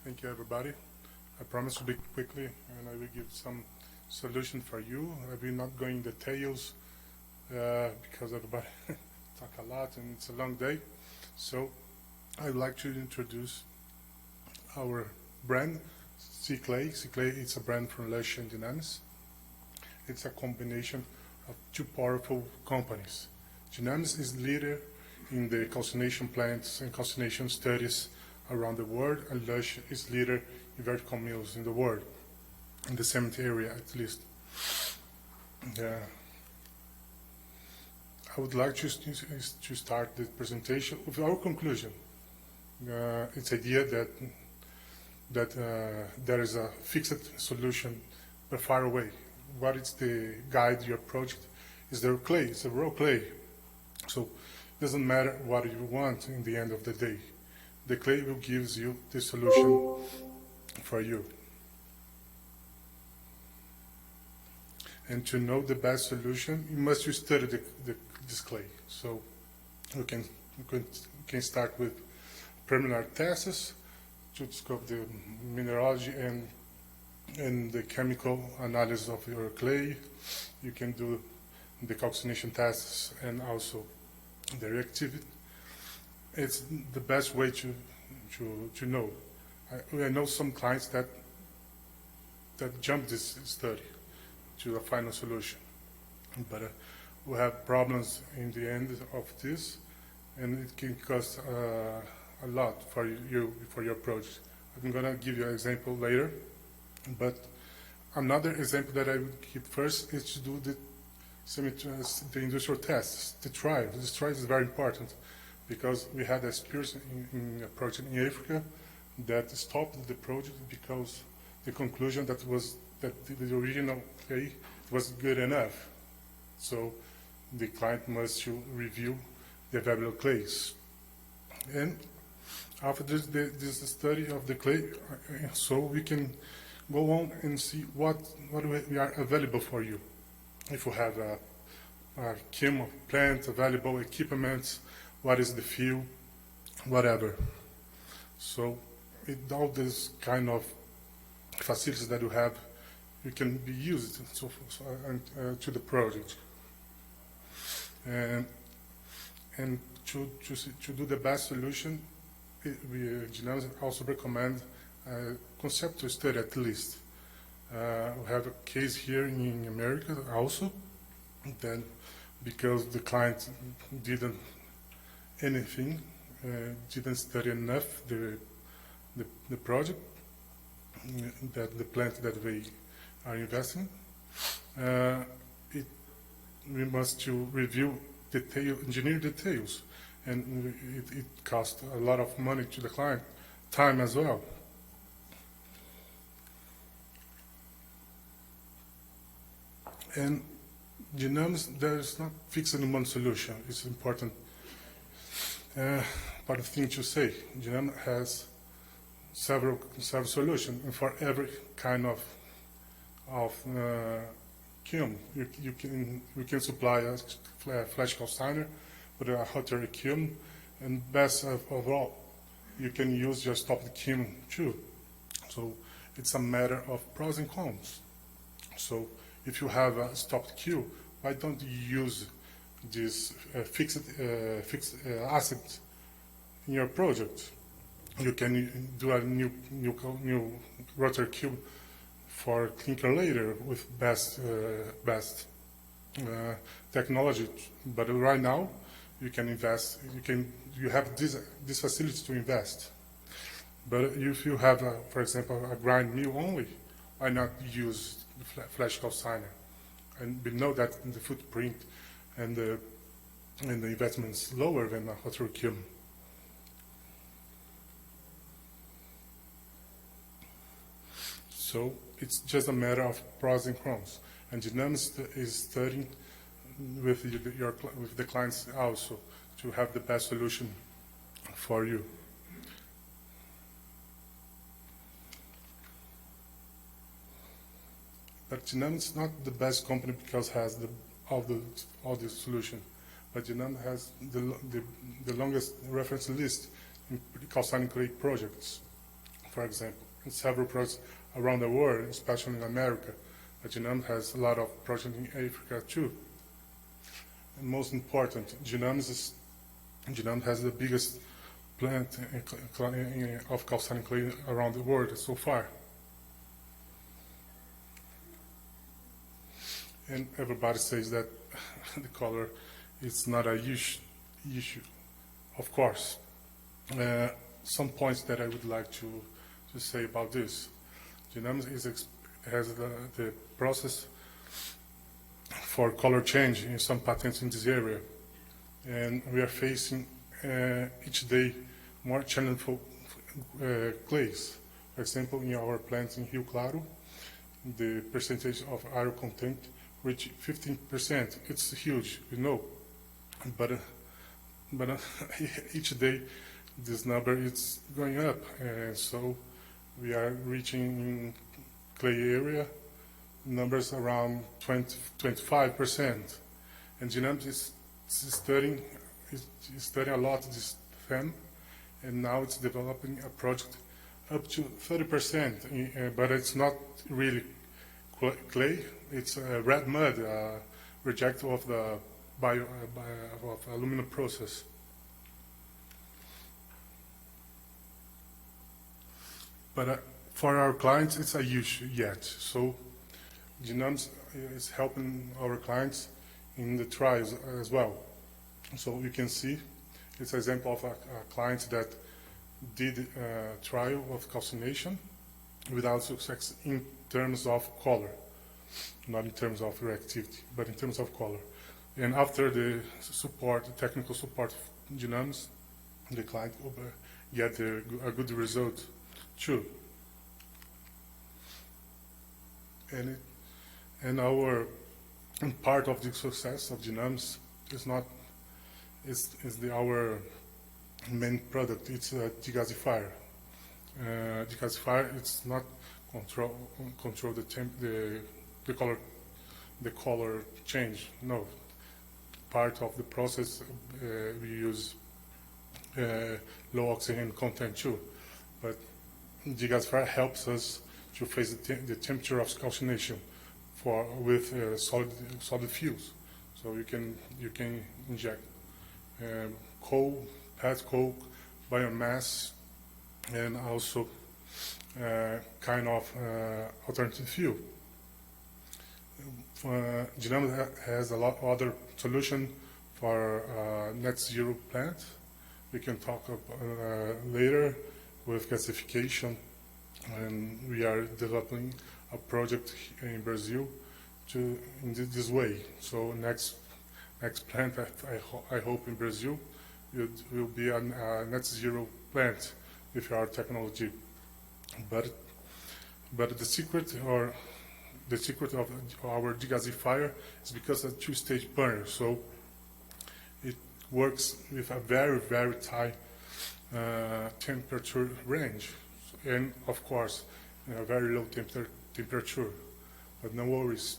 Thank you, everybody. I promise to be quickly, and I will give some solution for you. I will not go in details because everybody talk a lot and it's a long day. So I'd like to introduce our brand, CClay. CClay is a brand from LOESCHE and DYNAMIS. It's a combination of two powerful companies. DYNAMIS is leader in the calcination plants and calcination studies around the world, and LOESCHE is leader in vertical mills in the world, in the cement area at least. I would like to start the presentation with our conclusion. It's idea that there is a fixed solution but far away. What is the guide you approached? Is there clay? It's a raw clay. So it doesn't matter what you want in the end of the day. The clay will give you the solution for you. And to know the best solution, you must study this clay. So you can start with preliminary tests to discover the mineralogy and the chemical analysis of your clay. You can do the calcination tests and also the reactivity. It's the best way to know. I know some clients that jump this study to a final solution, but we have problems in the end of this, and it can cost a lot for your project. I'm gonna give you an example later, but another example that I would give first is to do the industrial tests, the trial. This trial is very important because we had experience in a project in Africa that stopped the project because the conclusion that the original clay was good enough. So the client must review the available clays. And after this study of the clay, so we can go on and see what we are available for you. If you have a kiln plant, available equipment, what is the fuel, whatever. So with all this kind of facilities that you have, you can be used to the project. And to do the best solution, we also recommend a conceptual study at least. We have a case here in America also, then because the client didn't anything, didn't study enough the project, that the plant that we are investing. We must to review engineering details, and it costs a lot of money to the client, time as well. And DYNAMIS, there is not fixed in one solution. It's important thing to say. DYNAMIS has several solutions, and for every kind of kiln, you can supply a flash calciner with a Rotary kiln, and best of all, you can use your stopped kiln too. So it's a matter of pros and cons. So if you have a stopped kiln, why don't you use this fixed asset in your project? You can do a new rotary kiln for clinker later with best technology. But right now, you can invest. You have this facility to invest. But if you have, for example, a grind mill only, why not use the flash calciner? And we know that the footprint and the investment is lower than a rotary kiln. So it's just a matter of pros and cons. And DYNAMIS is studying with the clients also to have the best solution for you. But DYNAMIS is not the best company because it has all the solution. But DYNAMIS has the longest reference list in calcining clay projects. for example, in several projects around the world, especially in America. But Dynamis has a lot of projects in Africa too. And most important, Dynamis has the biggest plant of calcining clay around the world so far. And everybody says that the color is not a huge issue. Of course, some points that I would like to say about this. Dynamis has the process for color change in some patents in this area, and we are facing each day more challenging clays. For example, in our plant in Rio Claro, the percentage of iron content reached 15%. It's huge, you know, but each day this number is going up, and so we are reaching in clay area numbers around 25%. And Dynamis is studying a lot this theme, and now it's developing a project up to 30%, but it's not really clay, it's red mud, reject of the of aluminum process. But for our clients, it's a huge yet. So Dynamis is helping our clients in the trials as well. So you can see it's an example of a client that did a trial of calcination without success in terms of color, not in terms of reactivity, but in terms of color. And after the support, the technical support of Dynamis, the client will get a good result too. And our part of the success of Dynamis is not our main product. It's a degasifier. Degasifier, it's not control the color change. No, part of the process we use low oxygen content too, but degasifier helps us to face the temperature of calcination with solid fuels. So you can inject coal, pet coke, biomass, and also kind of alternative fuel. Dynamis has a lot of other solution for net zero plant. We can talk later with gasification, and we are developing a project in Brazil in this way. So next plant, I hope in Brazil will be a net zero plant with our technology. But the secret of our degasifier is because of two-stage burner. So it works with a very, very tight temperature range, and of course a very low temperature. But no worries,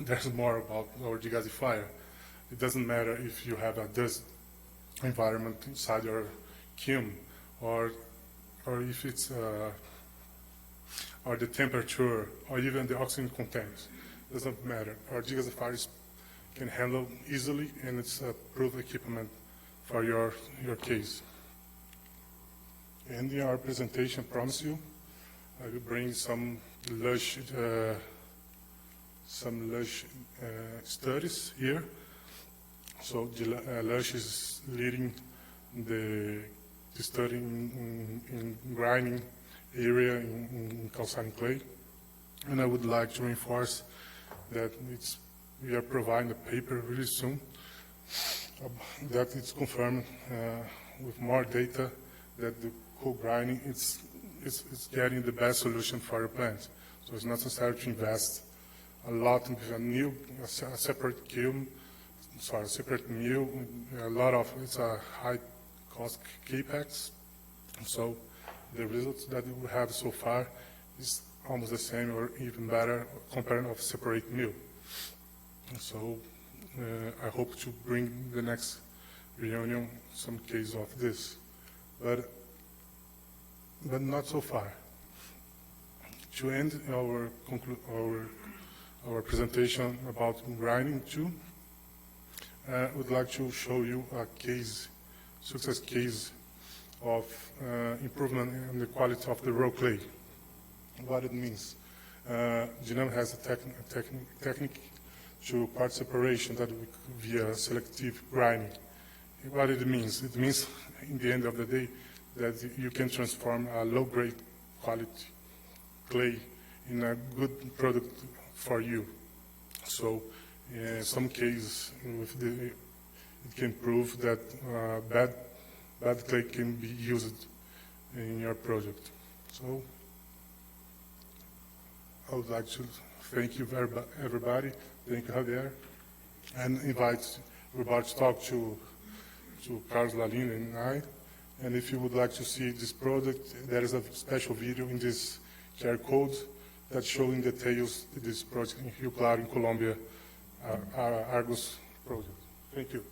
there's more about our degasifier. It doesn't matter if you have a dust environment inside your kiln, or if it's or the temperature, or even the oxygen content. It doesn't matter. Our degasifiers can handle easily, and it's a proof equipment for your case. And in our presentation, promise you, I will bring some LOESCHE studies here. So LOESCHE is leading the study in grinding area in calcined clay, and I would like to reinforce that we are providing a paper really soon that it's confirmed with more data that the co-grinding is getting the best solution for your plant. So it's not necessary to invest a lot in a separate kiln, a separate mill. It's a high cost CAPEX. So the results that we have so far is almost the same or even better compared to separate mill. So I hope to bring the next reunion some case of this. But but not so far. To end our presentation about grinding too, I would like to show you a case, success case of improvement in the quality of the raw clay. What it means. Dynamic has a technique to part separation that via selective grinding. What it means in the end of the day that you can transform a low-grade quality clay in a good product for you. So in some cases it can prove that bad clay can be used in your project. So I would like to thank you everybody, thank you Javier, and invite everybody to talk to Carlos Lalin and I. And if you would like to see this product, there is a special video in this QR code that's showing details of this project in Rio Claro in Colombia, our Argos project. Thank you.